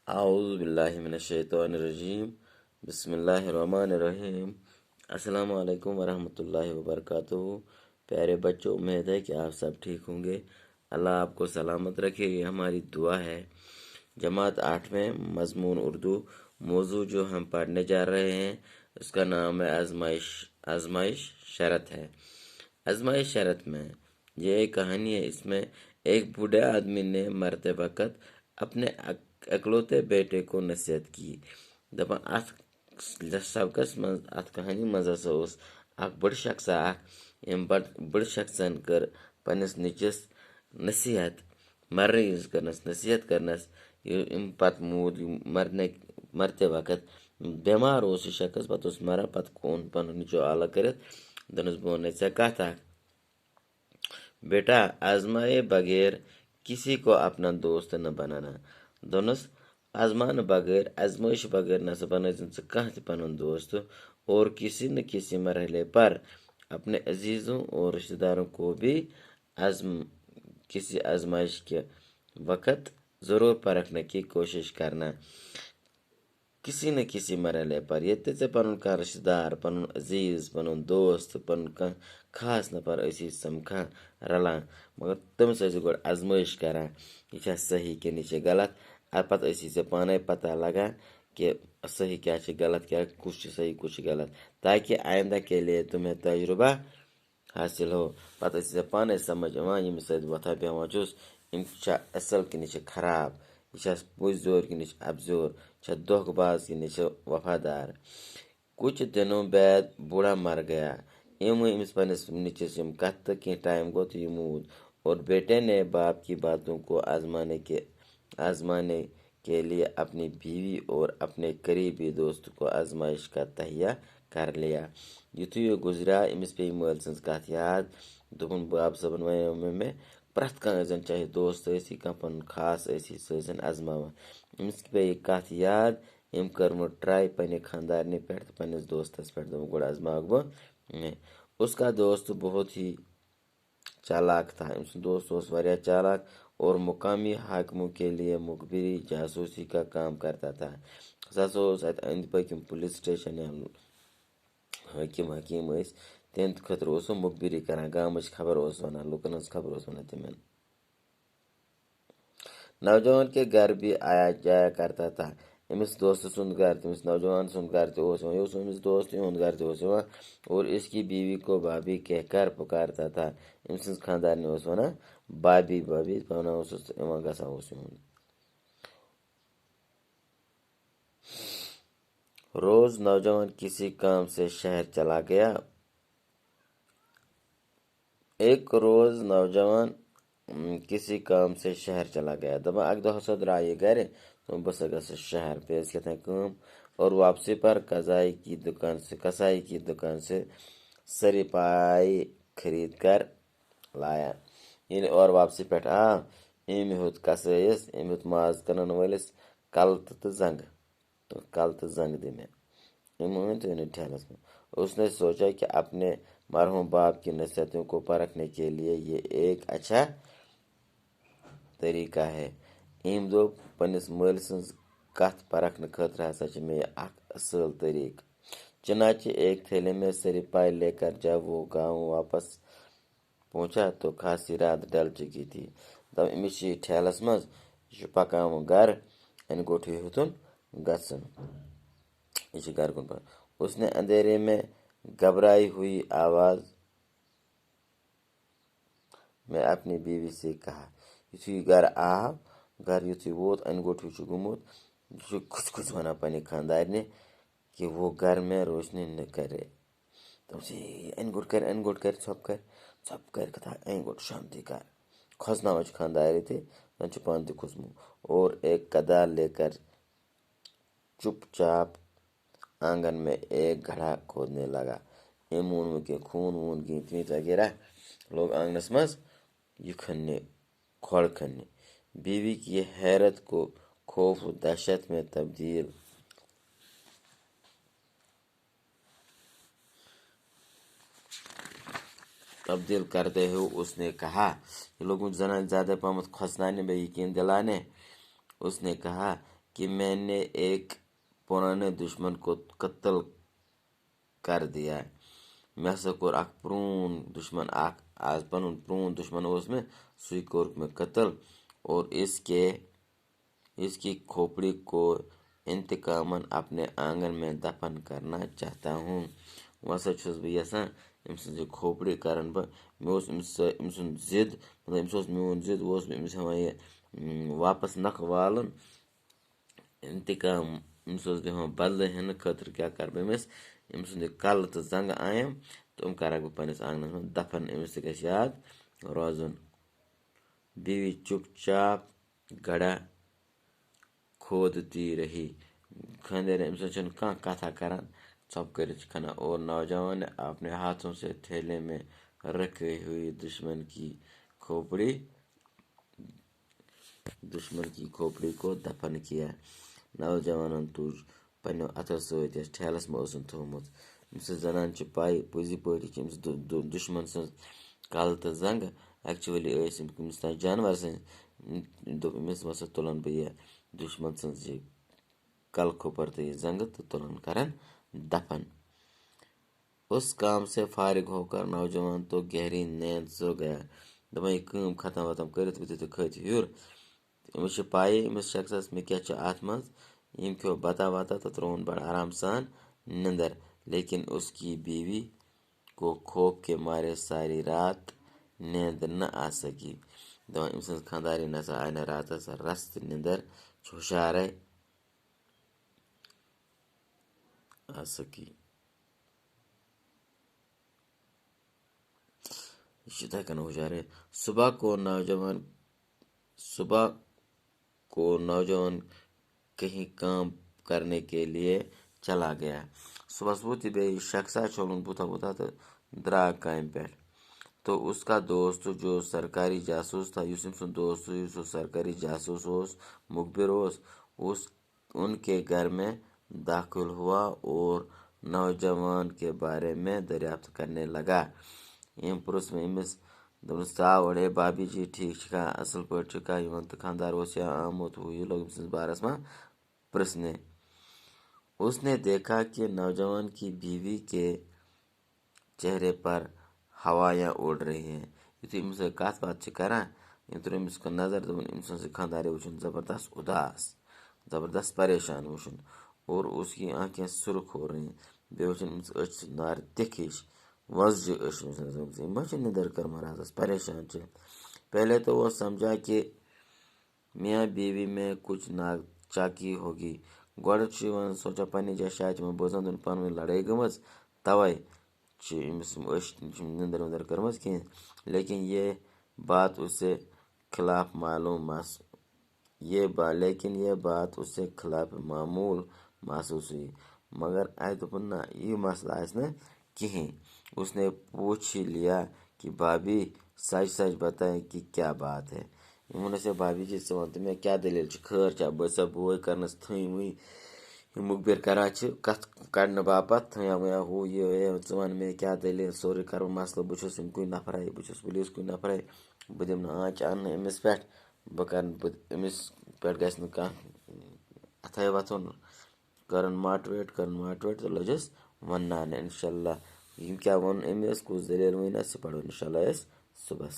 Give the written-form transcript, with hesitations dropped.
اعوذ باللہ من الشیطان الرجیم بسم اللہ الرحمن الرحیم۔ السلام علیکم ورحمۃ اللہ وبرکاتہ۔ پیارے بچوں، امید ہے کہ آپ سب ٹھیک ہوں گے۔ اللہ آپ کو سلامت رکھے، یہ ہماری دعا ہے۔ جماعت 8 میں مضمون اردو، موضوع جو ہم پڑھنے جا رہے ہیں اس کا نام ہے آزمائش شرط ہے۔ آزمائش شرط میں یہ ایک کہانی ہے۔ اس میں ایک بوڑھے آدمی نے مرتے وقت اپنے اکلوتے بیٹے کو نصیحت کی۔ دپان ات سبقس مز ات کہانی مز ہسا اوس اخ بڑ شخص اخ یم بڑ شخصن کر پنس نچس نصیحت مرنے کرنس یم پت مود مرتے وقت بیمار اوس یہ شخص پتہ اوس مران، پتہ اون پن نچو الگ کرت دنس بہ ون ژے کتھ اخ، بیٹا آزمائے بغیر کسی کو اپنا دوست نہ بنانا۔ دونس آزمان بغیر آزمائش بغیر نہ بنا ژے کانٛہہ تہ پنن دوست، اور کسی نہ کسی مرحلے پر اپنے عزیزوں اور رشتہ داروں کو بھی کسی آزمائش کے وقت ضرور پرکھنے کی کوشش کرنا۔ کسی نہ کسی مرحلے پر یتہِ ژے پنن کانٛہہ رشتہ دار، پنن عزیز، پنن دوست، پنن کانٛہہ خاص نفر ٲسی سمکھان رلان، مگر تٔمِس ٲسۍ گۄڈٕ آزمٲیش کران یہِ چھا صحیح کِنہٕ یہِ چھِ غلط۔ پتہٕ ٲسی ژےٚ پانے پتہ لگان کہ صحیح کیا چھِ غلط کیا، کُس چھُ صحیح کُس چھُ غلط، تاکہ آئندہ کے لیے تمہیں تجربہ حاصل ہو۔ پتہٕ ٲسی ژےٚ پانے سمجھ یِوان ییٚمِس سۭتۍ وۄتھان بیٚہوان چھُس یِم چھا اصل کِنہٕ یہِ چھِ خراب، یہِ چھا پوٚزۍ کِنہٕ یہِ چھِ ابزور، چھا دھوکہ باز کِنہٕ یہِ چھِ وفادار۔ کچھ دنوں بعد بوڑھا مر گیا۔ یم ہوئی امس پنس نچس یم کتھ تہ کینٛہہ ٹائم گو تو یہ مود، اور بیٹے نے باپ کی باتوں کو آزمانے کے لیے اپنی بیوی اور اپنے قریبی دوست کو آزمائش کا تہیہ کر لیا۔ یتھُے یہ گزرا امس پی مٲلۍ سٕنٛز کتھ یاد، دوٚپُن باب صٲبن ونیو مےٚ پرٛٮ۪تھ کانٛہہ زن چاہے دوست ٲسی کانٛہہ پنُن خاص ٲسی سُہ ٲسِن آزماوان۔ أمِس پے یہِ کتھ یاد، أمۍ کٔرمٕژ ٹراے پننہِ خاندارنہِ پٮ۪ٹھ تہٕ پننِس دوستس پٮ۪ٹھ، دوٚپُن گۄڈٕ آزماوکھ بہٕ۔ اس کا دوست بہت ہی چالاک تھا۔ أمۍ سُنٛد دوست اوس واریاہ چالاک اور مقامی حاکموں کے لیے مخبری جاسوسی کا کام کرتا تھا۔ سُہ ہسا اوس اتہِ أنٛدۍ پٔکۍ یِم پُلیس سٹیشن یا حٲکِم ٲسۍ تِہنٛدِ خٲطرٕ اوس سُہ مخبری کران، گامٕچ خبر اوس ونان، لُکن ہٕنٛز خبر اوس ونان تِمن۔ نوجوان کے گھر بھی آیا جایا کرتا تھا۔ أمِس دوست سُنٛد گھر، تٔمِس نوجوان سُنٛد گھر تہِ اوس یِوان، یہِ اوس أمِس دوست یِہُنٛد گھر تہِ اوس یِوان، اور اس کی بیوی کو بھابی کہہ کر پکارتا تھا۔ أمۍ سٕنٛز خاندارنہِ اوس ونان بھابی بھابی، ونان اوسُس تہٕ یِوان گژھان اوس یِہُنٛد۔ روز نوجوان کسی کام سے شہر چلا گیا۔ ایک روز نوجوان کسی کام سے شہر چلا گیا۔ دپان اکہ دۄہ ہسا درٛاو یہِ گرِ، دوٚپُن بہٕ ہسا گژھٕ شہر، بیٚیہِ کیٛاہ تام کٲم، اور واپسی پر کسائی کی دکان سے سریپائی خرید کر لایا۔ ییٚلہِ اور واپسی پٮ۪ٹھ آو، أمۍ ہیوٚت کسٲیِس، أمۍ ہیوٚت ماز کٕنن وٲلِس کلتہٕ تہٕ زنٛگہٕ دِ مےٚ۔ أمۍ أنۍ تہٕ أنِن ٹھیلس منٛز۔ اس نے سوچا کہ اپنے مرحوم باپ کی نصیحتوں کو پرکھنے کے لیے یہ ایک اچھا طریقہ ہے۔ أمۍ دوٚپ پننِس مٲلۍ سٕنٛز کتھ پرکھنہٕ خٲطرٕ ہسا چھِ مےٚ یہِ اکھ اصل طریقہٕ۔ چنانچہ ایک تھیلے میں سریپائی لے کر جب وہ گاؤں واپس پہنچا تو خاصی رات ڈل چکی تھی۔ دپ أمِس چھِ یہِ ٹھیلس منٛز، یہِ چھُ پکاوُن گرٕ، اَنہِ گوٚٹھٕے ہیوٚتُن گژھُن، یہ چھِ گھر کُن پکان۔ اس نے اندھیرے میں گھبرائی ہوئی آواز میں اپنی بیوی سے کہا۔ یتھُے یہِ گرٕ آو، گھر یتھُے ووت، اَنہِ گوٚٹ ہیوٗ چھُ گوٚمُت، یہِ چھُ کھُژ کھُژ ونان پننہِ خاندارنہِ کہ وہ گھر میں روشنی نہ کرے۔ دوٚپُس اَنہِ گوٚٹ کر ژھۄپہٕ کر تھاو اَنہِ گوٚٹ شانتی کر، کھوژناوان چھُ خاندارِ تہِ، زن چھُ پانہٕ تہِ کھوژمُت، اور ایک کدال لے کر چپ چاپ آنگن میں ایک گڑھا کھودنے لگا۔ أمۍ مون وۄنۍ کینٛہہ خوٗن ووٗن گیٖنٛت ویٖنٛت وغیرہ، لوگ آنگنس منٛز یہِ کھننہِ، کھۄڑ کھننہِ۔ بیوی کی یہ حیرت کو خوف و دہشت میں تبدیل کرتے ہوئے اس نے کہا، یہ لوگ مجھے زیادہ پہمت کھوسنانے میں یقین دلانے، اس نے کہا کہ میں نے ایک پرانے دشمن کو قتل کر دیا. مےٚ ہسا کوٚر اکھ پرون دشمن اکھ آز پنُن پرون دشمن اوس مےٚ سُے کوٚرُکھ مےٚ قتل اور اس کی کھوپڑی کو انتقامن اپنے آنگن میں دفن کرنا چاہتا ہوں. وۄنۍ ہسا چھُس بہٕ یژھان أمۍ سٕنٛز یہِ کھوپڑی کرن بہٕ. مےٚ اوس أمۍ سُنٛد ضد مطلب أمِس اوس میون ضد اوس بہٕ أمِس ہٮ۪وان یہِ واپس نکھٕ والُن انتقام. أمِس اوس دِوان بدلہٕ ہٮ۪نہٕ خٲطرٕ کیٛاہ کرٕ بہٕ أمِس أمۍ سُنٛد یہِ کلہٕ تہٕ زنٛگہٕ آیم تہٕ یِم کرکھ بہٕ پننِس آنگنس منٛز دفن. أمِس تہِ گژھِ یاد روزُن. بیوی چُپ چاپ گڑا کھودتی رہی. خاندارین أمِس سۭتۍ چھُنہٕ کانٛہہ کتھا کران ژۄپہٕ کٔرِتھ چھِ کھنان. اور نوجوان نے اپنے ہاتھوں سے تھیلے میں رکھی ہوئی دشمن کی کھوپڑی کو دفن کیا. نوجوانن تُج پننیو اتھو سۭتۍ یتھ ٹھیلس منٛز اوسُن تھوٚومُت. ییٚمہِ سۭتۍ زنان چھِ پاے پٔزی پٲٹھۍ یہِ چھِ أمِس دُشمن سٕنٛز کلہٕ تہٕ زنٛگہٕ. ایکچُؤلی ٲسۍ یِم کُنِس تانۍ جانور سٕنٛز. دوٚپ أمِس وَسا تُلن بہٕ یہِ دُشمن سٕنٛز یہِ کلہٕ کھوپر تہٕ یہِ زنٛگہٕ تہٕ تُلن کرن دفن. اس کام سے فارغ ہو کر نوجوان تو گہری نیند سو گیا. دپان یہِ کٲم ختم وتم کٔرِتھ ؤتھِو تہٕ کھٔتۍ ہیوٚر. أمِس چھِ پاے أمِس شخصس مےٚ کیٛاہ چھُ اتھ منٛز. أمۍ کھیوٚو بتا وتا تہٕ ترٛووُن بڑٕ آرام سان نِندر. لیکن اس کی بیوی کو خوف کے مارے ساری رات نیند نہ آ سکی. دپان أمۍ سٕنٛز خانٛدارِنۍ نسا آیہِ نہٕ راتس رس تہِ نِندر چھُ ہُشارے آ سکی. یہ چھُ یِتھے کٔنۍ ہُشارے. صبح کو نوجوان کہیں کام کرنے کے لیے چلا گیا. صبحس ووت یہِ بیٚیہِ شخصا چھوٚلُن بُتھا وُتھا تہٕ درٛاو کامہِ پٮ۪ٹھ. تو اس کا دوست جو سرکاری جاسوس تھا یُس أمۍ سُنٛد دوست یُس سرکاری جاسوس اوس مخبر اوس ان کے گھر میں داخل ہوا اور نوجوان کے بارے میں دریافت کرنے لگا. أمۍ پرُژھ مےٚ أمِس دوٚپنَس ژٕ آوُر ہے بھابھی جی ٹھیٖک چھُکھا اَصٕل پٲٹھۍ چھُکھا یِمن تہٕ خانٛدار اوس یا آمُت ہُہ یہِ لوگ أمۍ سٕنٛدِس بارس منٛز پرژھنہِ. اس نے دیکھا کہ نوجوان کی بیوی کے چہرے پر ہوایاں اُڑ رہی ہیں. یُتھُے أمِس سۭتۍ کتھ باتھ چھِ کران أمۍ ترٛٲو أمِس کُن نظر دوٚپُن أمۍ سٕنٛز یہِ خانٛدارے وٕچھُن زبردست اُداس زبردست پریشان وٕچھُن. اور اس کی آنکھیں سرخ ہو رہی. بیٚیہِ وٕچھُن أمِس أچھ چھِ نارِ تِکھ ہِش وۄزجہِ أچھ أمۍ ما چھِ نِندٕر کٔرمٕژ راتس پریشان چھِ. پہلے تو وہ سمجھا کہ میاں بیوی میں کچھ ناچاکی ہوگی. گۄڈٕ چھُ یِوان سونٛچان پننہِ جایہِ شاید تِمن بٲژن دۄن پانہٕ ؤنۍ لڑٲے گٔمٕژ توے چھِ أمِس یِم أچھ چھِنہٕ نِندٕر وِندٕر کٔرمٕژ کِہینۍ. لیکن یہ بات اس سے خلاف معمول محسوس ہوئی. مگر اَسہِ دوٚپُن نہ یہِ مسلہٕ آسہِ نہٕ کِہینۍ. اس نے پوچھ ہی لیا کہ بھابھی سچ سچ بتائیں کہ کیا بات ہے. یِمو ووٚنُس ہے بھابھی جی ژٕ وَن تہٕ مےٚ کیٛاہ دٔلیٖل چھِ خٲر چھا بہٕ ٲسا بوے کرنَس تھٔنۍ وٕنۍ یِم مُخبر کران چھِ کتھ کڑنہٕ باپتھ تھٔیا وٕیا ہُہ یہِ ژٕ وَن مےٚ کیٛاہ دٔلیٖل سورُے کرٕ بہٕ مسلہٕ بہٕ چھُس یِم کُے نفرے بہٕ چھُس پُلیٖس کُے نفرے بہٕ دِمہٕ نہٕ آنچہِ اَننہٕ أمِس پٮ۪ٹھ بہٕ کرٕ أمِس پٮ۪ٹھ گژھِ نہٕ کانٛہہ اَتھے وۄتھُن. کٔرٕن ماٹویٹ تہٕ لٔجِس وَنناونہِ. اِنشاء اللہ یِم کیٛاہ ووٚن أمِس کُس دٔلیٖل ؤنٮ۪س یہِ پَرو اِنشاء اللہ أسۍ صُبحس.